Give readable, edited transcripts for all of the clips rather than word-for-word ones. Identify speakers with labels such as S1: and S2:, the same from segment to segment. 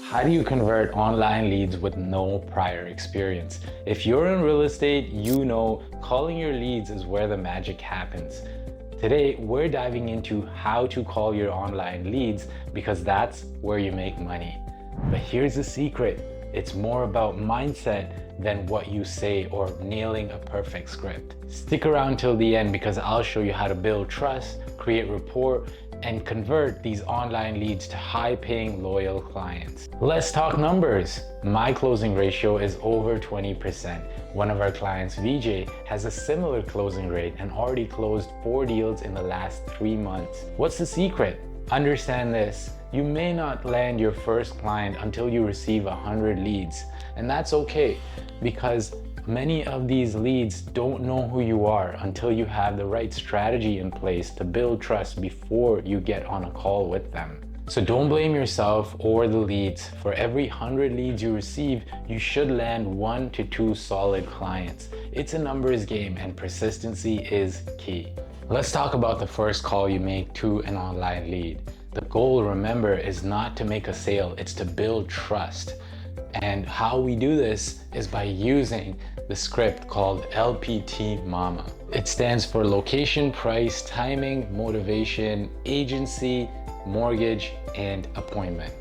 S1: How do you convert online leads with no prior experience? If you're in real estate, you know calling your leads is where the magic happens. Today, we're diving into how to call your online leads because that's where you make money. But here's the secret. It's more about mindset than what you say or nailing a perfect script. Stick around till the end because I'll show you how to build trust, create rapport, and convert these online leads to high-paying, loyal clients. Let's talk numbers. My closing ratio is over 20%. One of our clients, VJ, has a similar closing rate and already closed 4 deals in the last 3 months. What's the secret? Understand this. You may not land your first client until you receive 100 leads, and that's okay because many of these leads don't know who you are until you have the right strategy in place to build trust before you get on a call with them. So don't blame yourself or the leads. For every 100 leads you receive, you should land 1 to 2 solid clients. It's a numbers game and persistency is key. Let's talk about the first call you make to an online lead. The goal, remember, is not to make a sale, it's to build trust. And how we do this is by using the script called LPT Mama. It stands for location, price, timing, motivation, agency, mortgage, and appointment.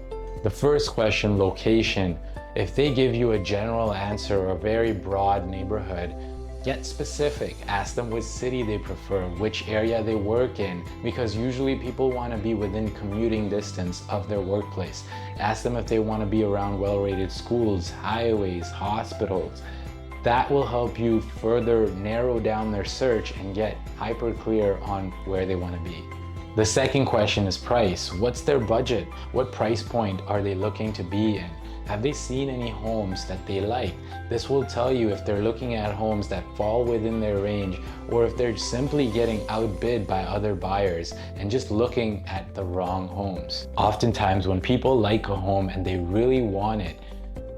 S1: The first question, location. If they give you a general answer or a very broad neighborhood, get specific. Ask them which city they prefer, which area they work in, because usually people want to be within commuting distance of their workplace. Ask them if they want to be around well-rated schools, highways, hospitals. That will help you further narrow down their search and get hyper clear on where they want to be. The second question is price. What's their budget? What price point are they looking to be in? Have they seen any homes that they like? This will tell you if they're looking at homes that fall within their range or if they're simply getting outbid by other buyers and just looking at the wrong homes. Oftentimes when people like a home and they really want it,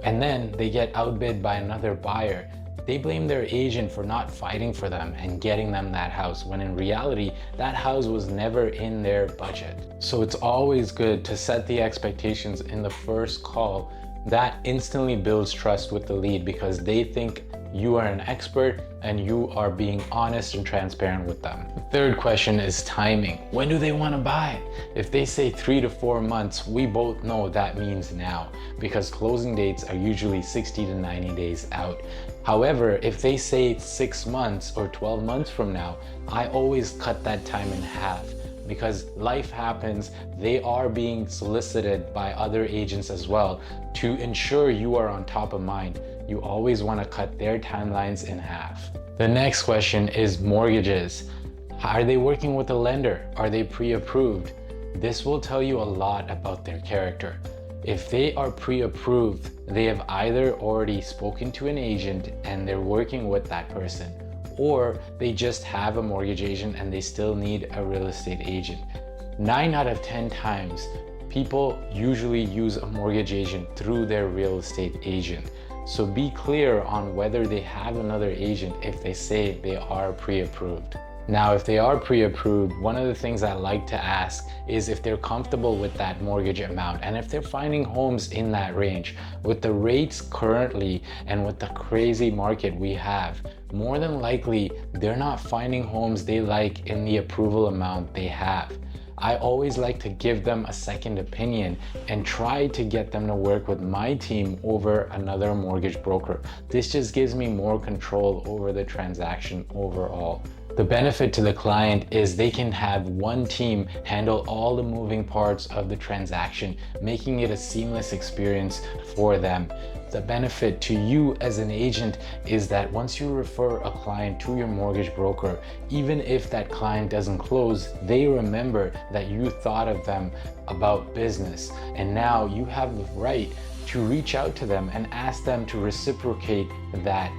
S1: and then they get outbid by another buyer, they blame their agent for not fighting for them and getting them that house, when in reality, that house was never in their budget. So it's always good to set the expectations in the first call. That instantly builds trust with the lead because they think you are an expert and you are being honest and transparent with them. The third question is timing. When do they want to buy? If they say 3 to 4 months, we both know that means now because closing dates are usually 60 to 90 days out. However, if they say 6 months or 12 months from now, I always cut that time in half. Because life happens, they are being solicited by other agents as well. To ensure you are on top of mind, you always want to cut their timelines in half. The next question is mortgages. Are they working with a lender? Are they pre-approved? This will tell you a lot about their character. If they are pre-approved, they have either already spoken to an agent and they're working with that person, or they just have a mortgage agent and they still need a real estate agent. 9 out of 10 times, people usually use a mortgage agent through their real estate agent. So be clear on whether they have another agent if they say they are pre-approved. Now, if they are pre-approved, one of the things I like to ask is if they're comfortable with that mortgage amount and if they're finding homes in that range. With the rates currently and with the crazy market we have, more than likely, they're not finding homes they like in the approval amount they have. I always like to give them a second opinion and try to get them to work with my team over another mortgage broker. This just gives me more control over the transaction overall. The benefit to the client is they can have one team handle all the moving parts of the transaction, making it a seamless experience for them. The benefit to you as an agent is that once you refer a client to your mortgage broker, even if that client doesn't close, they remember that you thought of them about business. And now you have the right to reach out to them and ask them to reciprocate that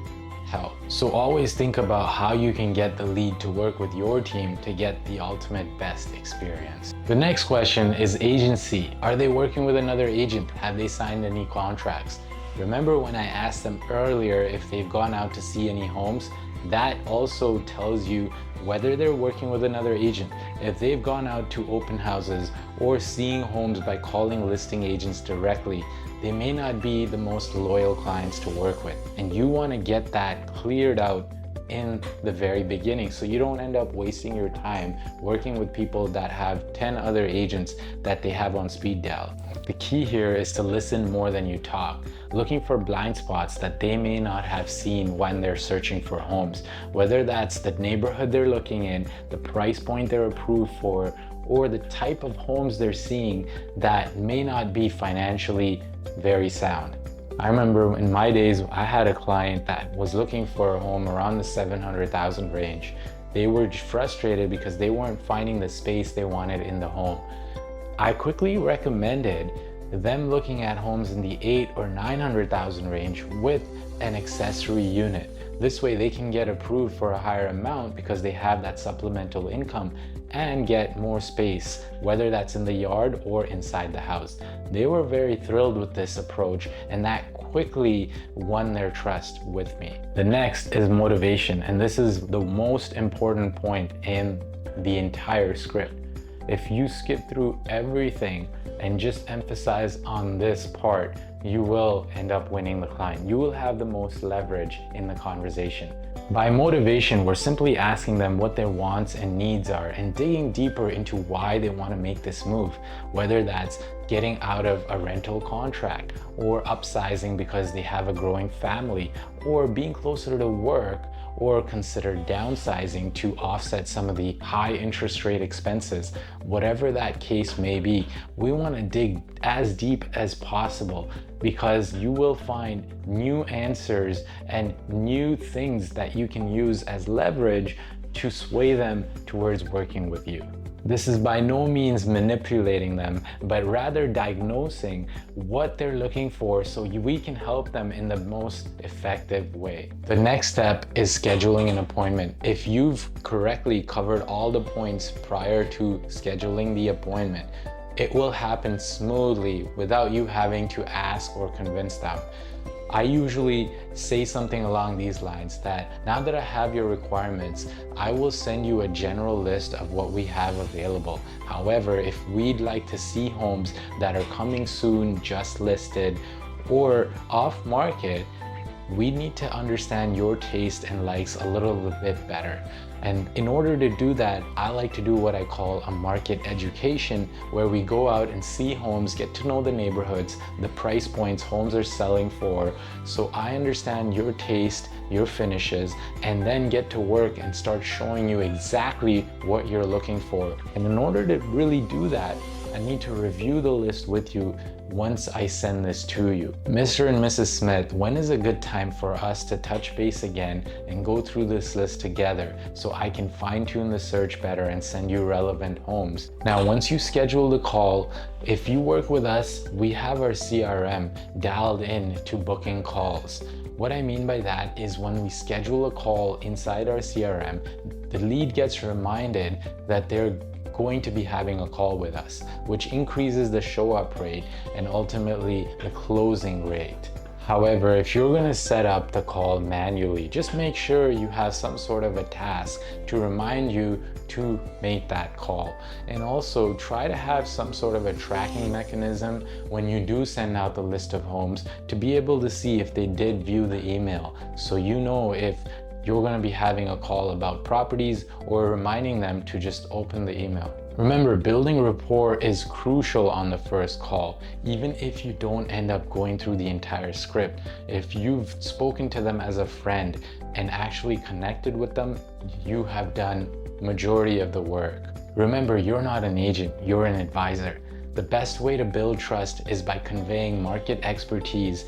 S1: help. So always think about how you can get the lead to work with your team to get the ultimate best experience. The next question is agency. Are they working with another agent? Have they signed any contracts? Remember when I asked them earlier if they've gone out to see any homes? That also tells you whether they're working with another agent. If they've gone out to open houses or seeing homes by calling listing agents directly, they may not be the most loyal clients to work with. And you want to get that cleared out in the very beginning so you don't end up wasting your time working with people that have 10 other agents that they have on speed dial. The key here is to listen more than you talk, looking for blind spots that they may not have seen when they're searching for homes, whether that's the neighborhood they're looking in, the price point they're approved for, or the type of homes they're seeing that may not be financially very sound. I remember in my days, I had a client that was looking for a home around the 700,000 range. They were frustrated because they weren't finding the space they wanted in the home. I quickly recommended them looking at homes in the 800,000 or 900,000 range with an accessory unit. This way they can get approved for a higher amount because they have that supplemental income and get more space, whether that's in the yard or inside the house. They were very thrilled with this approach, and that quickly won their trust with me. The next is motivation, and this is the most important point in the entire script. If you skip through everything and just emphasize on this part, you will end up winning the client. You will have the most leverage in the conversation. By motivation, we're simply asking them what their wants and needs are and digging deeper into why they want to make this move, whether that's getting out of a rental contract or upsizing because they have a growing family or being closer to work, or consider downsizing to offset some of the high interest rate expenses. Whatever that case may be, we want to dig as deep as possible because you will find new answers and new things that you can use as leverage to sway them towards working with you. This is by no means manipulating them, but rather diagnosing what they're looking for so we can help them in the most effective way. The next step is scheduling an appointment. If you've correctly covered all the points prior to scheduling the appointment, it will happen smoothly without you having to ask or convince them. I usually say something along these lines that now that I have your requirements, I will send you a general list of what we have available. However, if we'd like to see homes that are coming soon, just listed, or off market, we need to understand your taste and likes a little bit better. And in order to do that, I like to do what I call a market education, where we go out and see homes, get to know the neighborhoods, the price points homes are selling for, so I understand your taste, your finishes, and then get to work and start showing you exactly what you're looking for. And in order to really do that, I need to review the list with you once I send this to you. Mr. and Mrs. Smith, when is a good time for us to touch base again and go through this list together so I can fine-tune the search better and send you relevant homes? Now, once you schedule the call, if you work with us, we have our CRM dialed in to booking calls. What I mean by that is when we schedule a call inside our CRM, the lead gets reminded that they're going to be having a call with us, which increases the show up rate and ultimately the closing rate. However, if you're going to set up the call manually, just make sure you have some sort of a task to remind you to make that call. And also try to have some sort of a tracking mechanism when you do send out the list of homes to be able to see if they did view the email, so you know if you're going to be having a call about properties or reminding them to just open the email. Remember, building rapport is crucial on the first call. Even if you don't end up going through the entire script, if you've spoken to them as a friend and actually connected with them, you have done majority of the work. Remember, you're not an agent, you're an advisor. The best way to build trust is by conveying market expertise,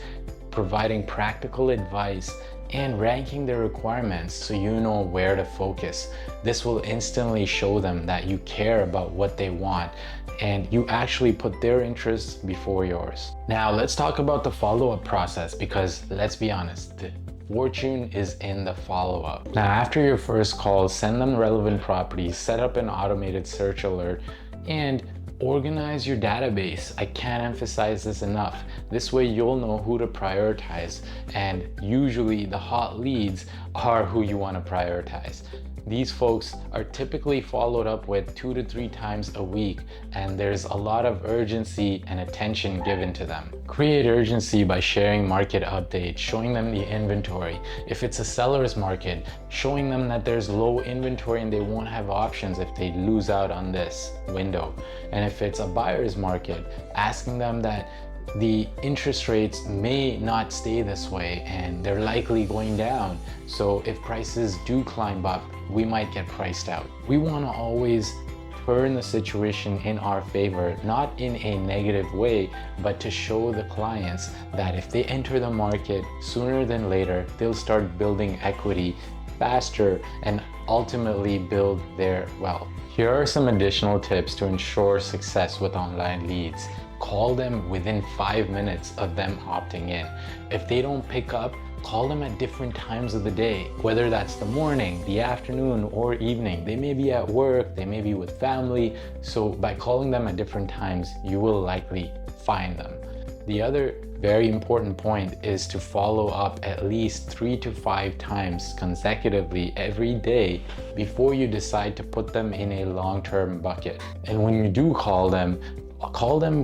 S1: providing practical advice, and ranking their requirements so you know where to focus. This will instantly show them that you care about what they want and you actually put their interests before yours. Now let's talk about the follow-up process, because let's be honest, the fortune is in the follow-up. Now after your first call, send them relevant properties, set up an automated search alert, and Organize your database. I can't emphasize this enough. This way you'll know who to prioritize, and usually the hot leads are who you want to prioritize. These folks are typically followed up with 2 to 3 times a week, and there's a lot of urgency and attention given to them. Create urgency by sharing market updates, showing them the inventory. If it's a seller's market, showing them that there's low inventory and they won't have options if they lose out on this window. And if it's a buyer's market, asking them that the interest rates may not stay this way and they're likely going down. So if prices do climb up, we might get priced out. We want to always turn the situation in our favor, not in a negative way, but to show the clients that if they enter the market sooner than later, they'll start building equity faster and ultimately build their wealth. Here are some additional tips to ensure success with online leads. Call them within 5 minutes of them opting in. If they don't pick up, call them at different times of the day, whether that's the morning, the afternoon, or evening. They may be at work, they may be with family. So by calling them at different times, you will likely find them. The other very important point is to follow up at least 3 to 5 times consecutively every day before you decide to put them in a long-term bucket. And when you do call them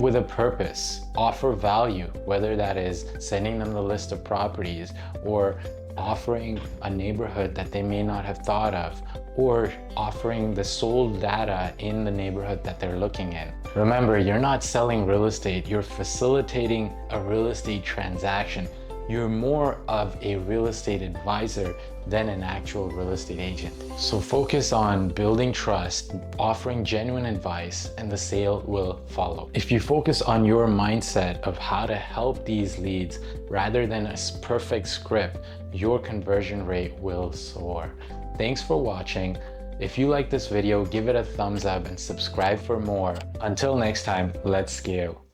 S1: with a purpose. Offer value, whether that is sending them the list of properties or offering a neighborhood that they may not have thought of, or offering the sold data in the neighborhood that they're looking in. Remember, you're not selling real estate, you're facilitating a real estate transaction. You're more of a real estate advisor than an actual real estate agent. So focus on building trust, offering genuine advice, and the sale will follow. If you focus on your mindset of how to help these leads rather than a perfect script, your conversion rate will soar. Thanks for watching. If you like this video, give it a thumbs up and subscribe for more. Until next time, let's scale.